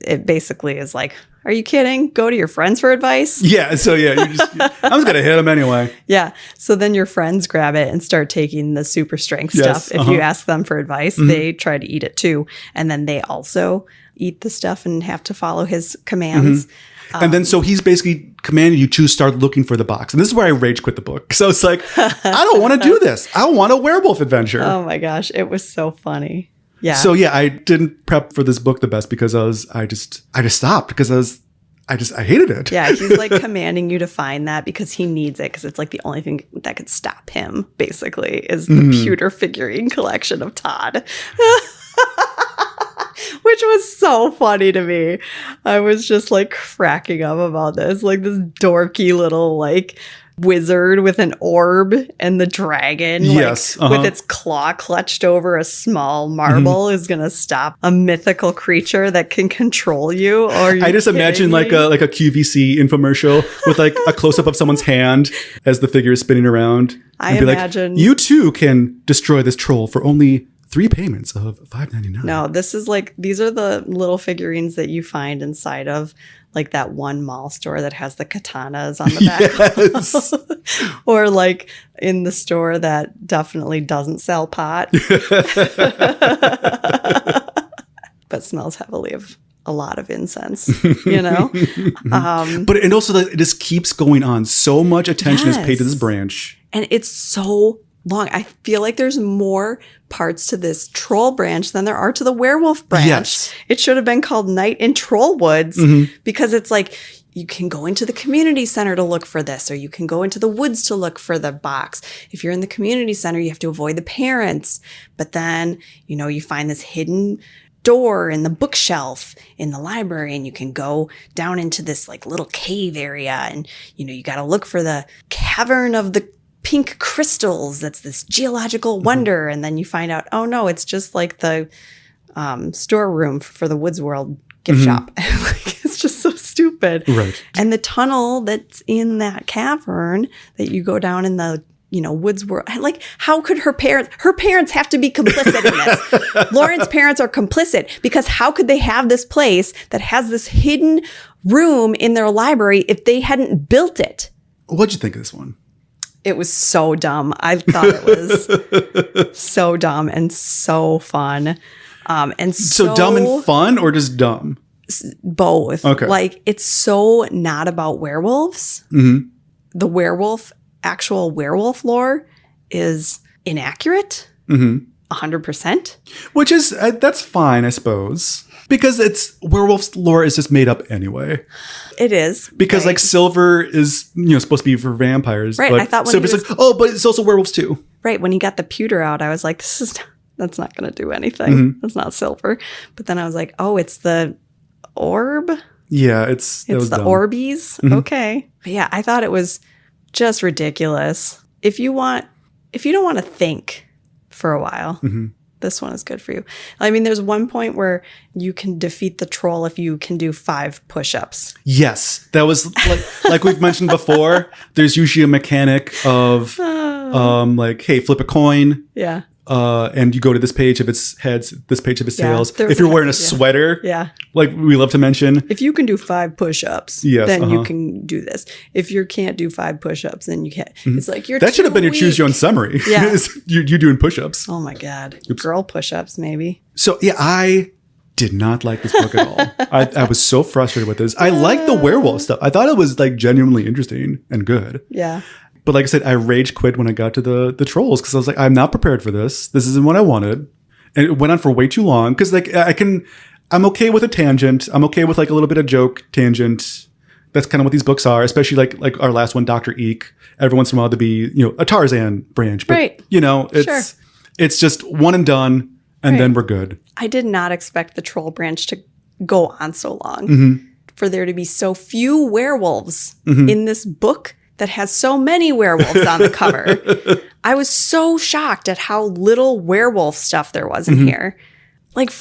it basically is like, are you kidding? Go to your friends for advice? Yeah. So yeah, I'm just going to hit him anyway. Yeah. So then your friends grab it and start taking the super strength stuff. If you ask them for advice, they try to eat it too. And then they also eat the stuff and have to follow his commands. And then so he's basically commanding you to start looking for the box. And this is where I rage quit the book. So it's like, I don't want to do this. I want a werewolf adventure. Oh my gosh. It was so funny. Yeah. So yeah, I didn't prep for this book the best because I just stopped because I hated it. Yeah, he's like commanding you to find that because he needs it because it's like the only thing that could stop him, basically, is the pewter figurine collection of Todd. Which was so funny to me. I was just like cracking up about this. Like this dorky little like wizard with an orb and the dragon with its claw clutched over a small marble is going to stop a mythical creature that can control you. Or I just imagine like a QVC infomercial with like a close up of someone's hand as the figure is spinning around. I imagine you too can destroy this troll for only 3 payments of $5.99. No, this is like, these are the little figurines that you find inside of like that one mall store that has the katanas on the back. Yes. Or like in the store that definitely doesn't sell pot. But smells heavily of a lot of incense, you know? But and also it just keeps going on. So much attention is paid to this branch. And it's so long. I feel like there's more parts to this troll branch than there are to the werewolf branch. Yes. It should have been called Night in Troll Woods because it's like you can go into the community center to look for this, or you can go into the woods to look for the box. If you're in the community center, you have to avoid the parents. But then, you know, you find this hidden door in the bookshelf in the library, and you can go down into this like little cave area, and you know, you got to look for the cavern of the pink crystals. That's this geological wonder. And then you find out, oh no, it's just like the storeroom for the Woods World gift shop. Like, it's just so stupid. Right. And the tunnel that's in that cavern that you go down in the, you know, Woods World. Like, how could her parents have to be complicit in this? Lauren's parents are complicit because how could they have this place that has this hidden room in their library if they hadn't built it? What'd you think of this one? It was so dumb. I thought it was so dumb and so fun. And so dumb and fun, or just dumb? Both. Okay. Like, it's so not about werewolves. The actual werewolf lore is inaccurate. 100%. Which is, that's fine, I suppose. Because werewolf's lore is just made up anyway. It is. Because like Silver is, you know, supposed to be for vampires. Right. But I thought when Silver's like, oh, but it's also werewolves too. Right. When he got the pewter out, I was like, that's not going to do anything. That's not Silver. But then I was like, oh, it's the orb. Yeah, it's the dumb. Orbeez. Okay. But yeah, I thought it was just ridiculous. If you don't want to think for a while, this one is good for you. I mean, there's one point where you can defeat the troll if you can do 5 push-ups. Yes. That was like we've mentioned before, there's usually a mechanic of like, hey, flip a coin. Yeah. And you go to this page of its heads, this page of its tails. If you're wearing a sweater, like we love to mention. If you can do 5 push-ups, then you can do this. If you can't do 5 push-ups, then you can't. It's like that should have been your choose your own summary. Yeah. you doing push-ups. Oh my God. Oops. Girl push-ups, maybe. So yeah, I did not like this book at all. I was so frustrated with this. I liked the werewolf stuff. I thought it was like genuinely interesting and good. Yeah. But like I said, I rage quit when I got to the trolls because I was like, I'm not prepared for this. This isn't what I wanted. And it went on for way too long because like I'm okay with a tangent. I'm okay with like a little bit of joke tangent. That's kind of what these books are, especially like our last one, Dr. Eek. Every once in a while to be, you know, a Tarzan branch. But, right. you know, it's just one and done and then we're good. I did not expect the troll branch to go on so long. For there to be so few werewolves in this book that has so many werewolves on the cover. I was so shocked at how little werewolf stuff there was in here. Like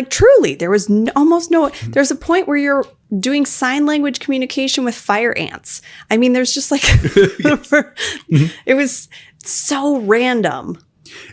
truly, there was almost no, there's a point where you're doing sign language communication with fire ants. I mean, there's just like, it was so random.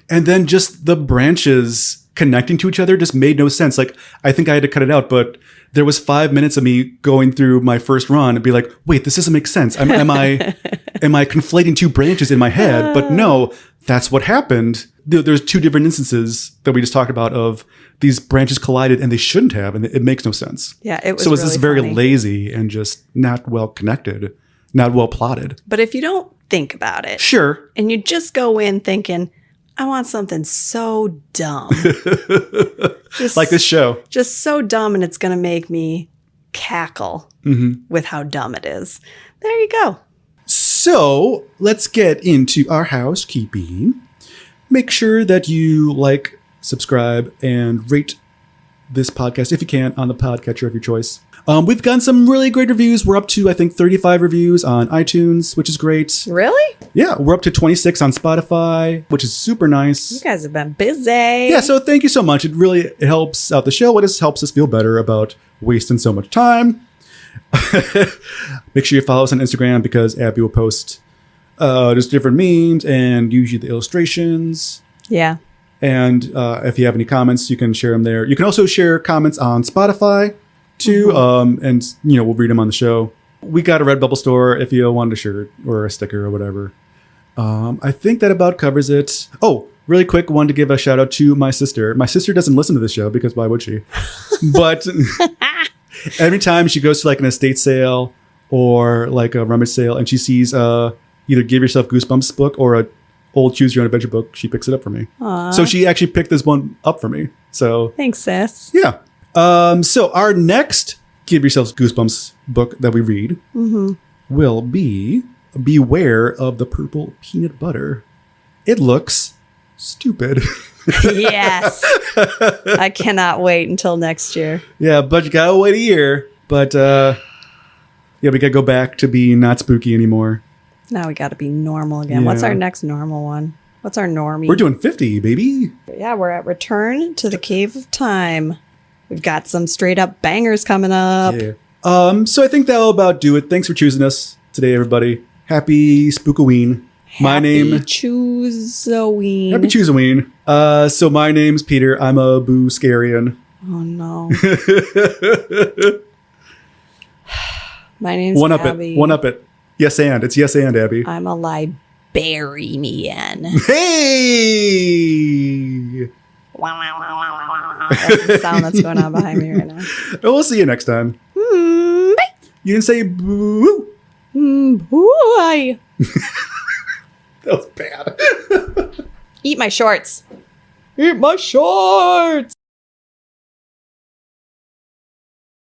And then just the branches connecting to each other just made no sense. Like, I think I had to cut it out, but there was 5 minutes of me going through my first run and be like, wait, this doesn't make sense. Am I conflating 2 branches in my head? But no, that's what happened. there's two different instances that we just talked about of these branches collided and they shouldn't have, and it makes no sense. Yeah, it was so it's really just very funny. lazy and just not well connected, not well plotted. But if you don't think about it, Sure, and you just go in thinking, I want something so dumb, just, like this show, just so dumb, and it's going to make me cackle with how dumb it is. There you go. So let's get into our housekeeping. Make sure that you like, subscribe, and rate this podcast if you can on the podcatcher of your choice. We've gotten some really great reviews. We're up to, I think, 35 reviews on iTunes, which is great. Really? Yeah, we're up to 26 on Spotify, which is super nice. You guys have been busy. Yeah, so thank you so much. It helps out the show. It just helps us feel better about wasting so much time. Make sure you follow us on Instagram because Abby will post just different memes and usually the illustrations. Yeah. And if you have any comments, you can share them there. You can also share comments on Spotify too, and we'll read them on the show. We got a Redbubble store if you want a shirt or a sticker or whatever. I think that about covers it. Oh, really quick, wanted to give a shout out to my sister. My sister doesn't listen to this show because why would she? But every time she goes to like an estate sale or like a rummage sale and she sees either Give Yourself Goosebumps book or a old Choose Your Own Adventure book, she picks it up for me. Aww. So she actually picked this one up for me. So Thanks, sis. yeah. So our next Give Yourself Goosebumps book that we read will be Beware of the Purple Peanut Butter. It looks stupid. Yes. I cannot wait until next year. Yeah, but you gotta wait a year. But yeah, we gotta go back to being not spooky anymore. Now we got to be normal again. Yeah. What's our next normal one? What's our normie? We're doing 50, baby. Yeah, we're at Return to the Cave of Time. We've got some straight up bangers coming up. Yeah. So I think that'll about do it. Thanks for choosing us today, everybody. Happy Spookoween. My name Choosoween. Happy Choosoween. So my name's Peter. I'm a Booscarian. Oh no. My name's One up Abby. it. One up it. Yes and. It's yes and, Abby. I'm a librarian. Hey! That's the sound that's going on behind me right now. We'll see you next time. Bye. You didn't say boo. Boy. That was bad. Eat my shorts. Eat my shorts.